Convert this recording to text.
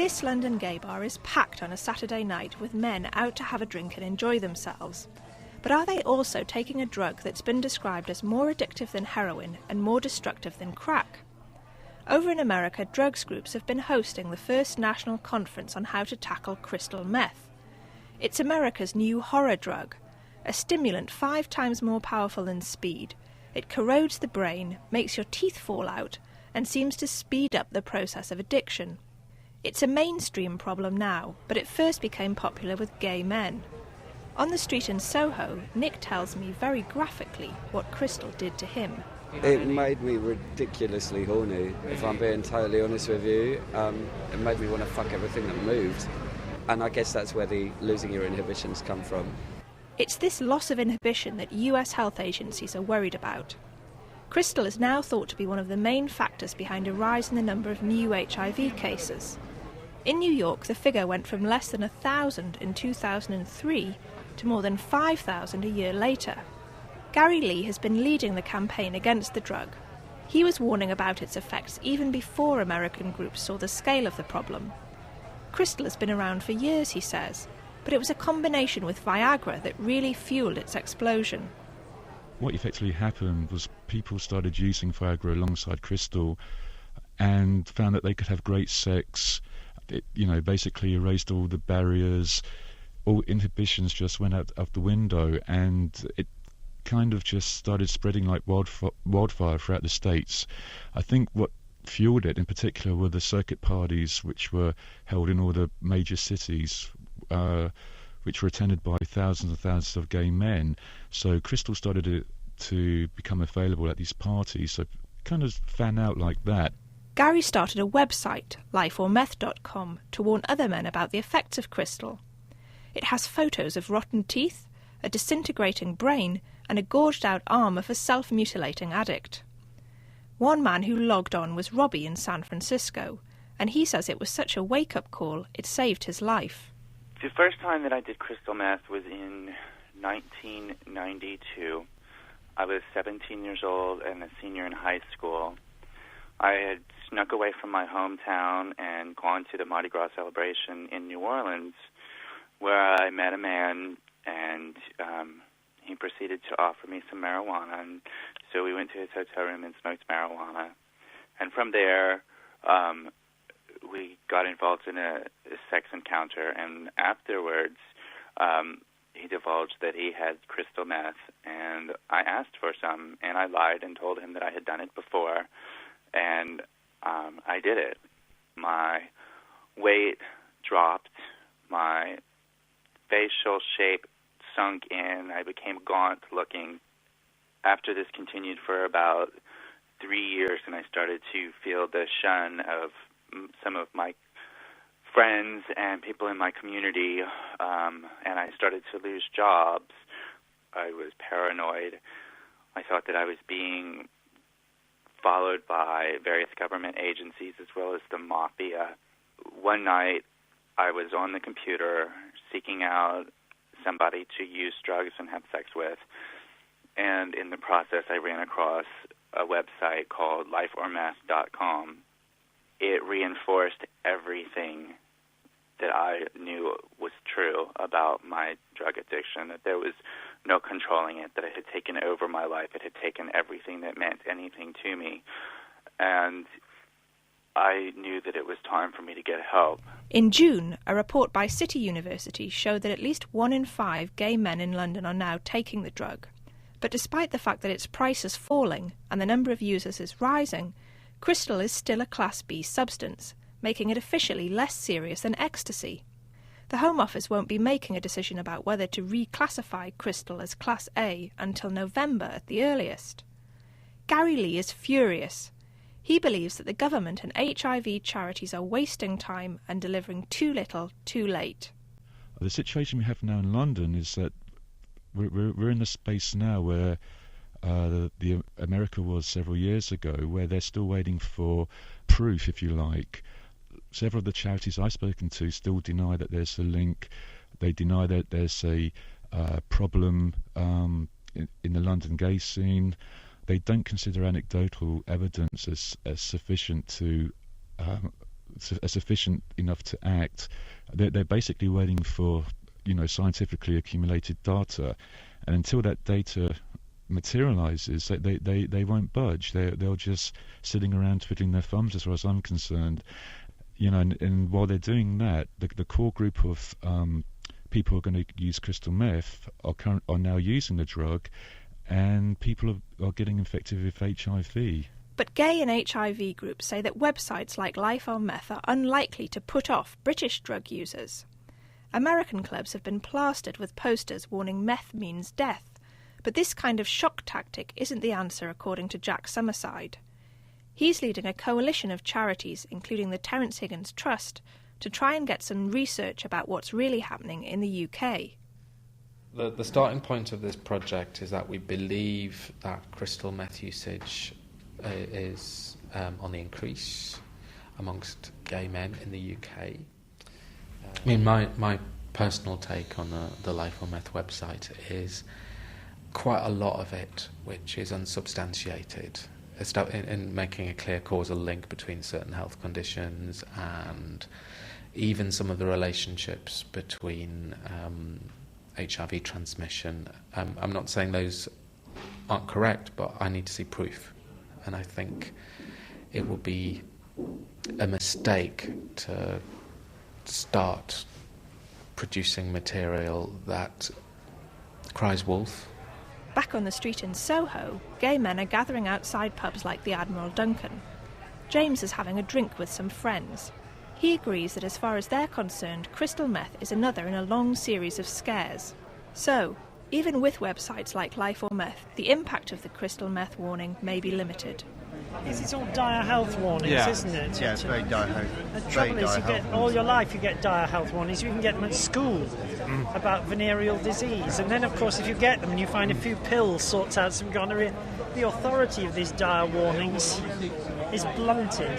This London gay bar is packed on a Saturday night with men out to have a drink and enjoy themselves. But are they also taking a drug that's been described as more addictive than heroin and more destructive than crack? Over in America, drugs groups have been hosting the first national conference on how to tackle crystal meth. It's America's new horror drug, a stimulant 5 times more powerful than speed. It corrodes the brain, makes your teeth fall out, and seems to speed up the process of addiction. It's a mainstream problem now, but it first became popular with gay men. On the street in Soho, Nick tells me very graphically what crystal did to him. It made me ridiculously horny, if I'm being totally honest with you. It made me want to fuck everything that moved. And I guess that's where the losing your inhibitions come from. It's this loss of inhibition that US health agencies are worried about. Crystal is now thought to be one of the main factors behind a rise in the number of new HIV cases. In New York, the figure went from less than 1,000 in 2003 to more than 5,000 a year later. Gary Lee has been leading the campaign against the drug. He was warning about its effects even before American groups saw the scale of the problem. Crystal has been around for years, he says, but it was a combination with Viagra that really fueled its explosion. What effectively happened was people started using Viagra alongside crystal and found that they could have great sex. It, basically erased all the barriers, all inhibitions just went out of the window, and it kind of just started spreading like wildfire throughout the States. I think what fueled it in particular were the circuit parties which were held in all the major cities, which were attended by thousands and thousands of gay men. So crystal started to become available at these parties, so it kind of fan out like that. Gary started a website, lifeormeth.com, to warn other men about the effects of crystal. It has photos of rotten teeth, a disintegrating brain, and a gouged-out arm of a self-mutilating addict. One man who logged on was Robbie in San Francisco, and he says it was such a wake-up call it saved his life. The first time that I did crystal meth was in 1992. I was 17 years old and a senior in high school. I had snuck away from my hometown and gone to the Mardi Gras celebration in New Orleans, where I met a man, and he proceeded to offer me some marijuana. And so we went to his hotel room and smoked marijuana. And from there, we got involved in a sex encounter. And afterwards, he divulged that he had crystal meth. And I asked for some, and I lied and told him that I had done it before. And I did it. My weight dropped, my facial shape sunk in, I became gaunt looking. After this continued for about 3 years, and I started to feel the shun of some of my friends and people in my community, and I started to lose jobs. I was paranoid. I thought that I was being followed by various government agencies as well as the mafia. One night, I was on the computer seeking out somebody to use drugs and have sex with, and in the process, I ran across a website called lifeormeth.com. It reinforced everything that I knew was true about my drug addiction, that there was no controlling it, that it had taken over my life. It had taken everything that meant anything to me. And I knew that it was time for me to get help. In June, a report by City University showed that at least 1 in 5 gay men in London are now taking the drug. But despite the fact that its price is falling and the number of users is rising, crystal is still a Class B substance, making it officially less serious than ecstasy. The Home Office won't be making a decision about whether to reclassify crystal as Class A until November at the earliest. Gary Lee is furious. He believes that the government and HIV charities are wasting time and delivering too little, too late. The situation we have now in London is that we're in the space now where the America was several years ago, where they're still waiting for proof, if you like. Several of the charities I've spoken to still deny that there's a link. They deny that there's a problem in the London gay scene. They don't consider anecdotal evidence as sufficient to sufficient enough to act. They're basically waiting for, scientifically accumulated data, and until that data materializes, they won't budge. They're just sitting around twiddling their thumbs, as far as I'm concerned. And while they're doing that, the core group of people who are going to use crystal meth are now using the drug, and people are getting infected with HIV. But gay and HIV groups say that websites like Life on Meth are unlikely to put off British drug users. American clubs have been plastered with posters warning meth means death, but this kind of shock tactic isn't the answer, according to Jack Summerside. He's leading a coalition of charities, including the Terence Higgins Trust, to try and get some research about what's really happening in the UK. The starting point of this project is that we believe that crystal meth usage is on the increase amongst gay men in the UK. My personal take on the Life on Meth website is quite a lot of it which is unsubstantiated. In making a clear causal link between certain health conditions and even some of the relationships between HIV transmission. I'm not saying those aren't correct, but I need to see proof. And I think it would be a mistake to start producing material that cries wolf. Back on the street in Soho, gay men are gathering outside pubs like the Admiral Duncan. James is having a drink with some friends. He agrees that as far as they're concerned, crystal meth is another in a long series of scares. So, even with websites like Life or Meth, the impact of the crystal meth warning may be limited. It's all dire health warnings, isn't it? Yeah, it's very dire health. The trouble is, all your life you get dire health warnings. You can get them at school about venereal disease. And then, of course, if you get them and you find a few pills sorts out some gonorrhea, the authority of these dire warnings is blunted.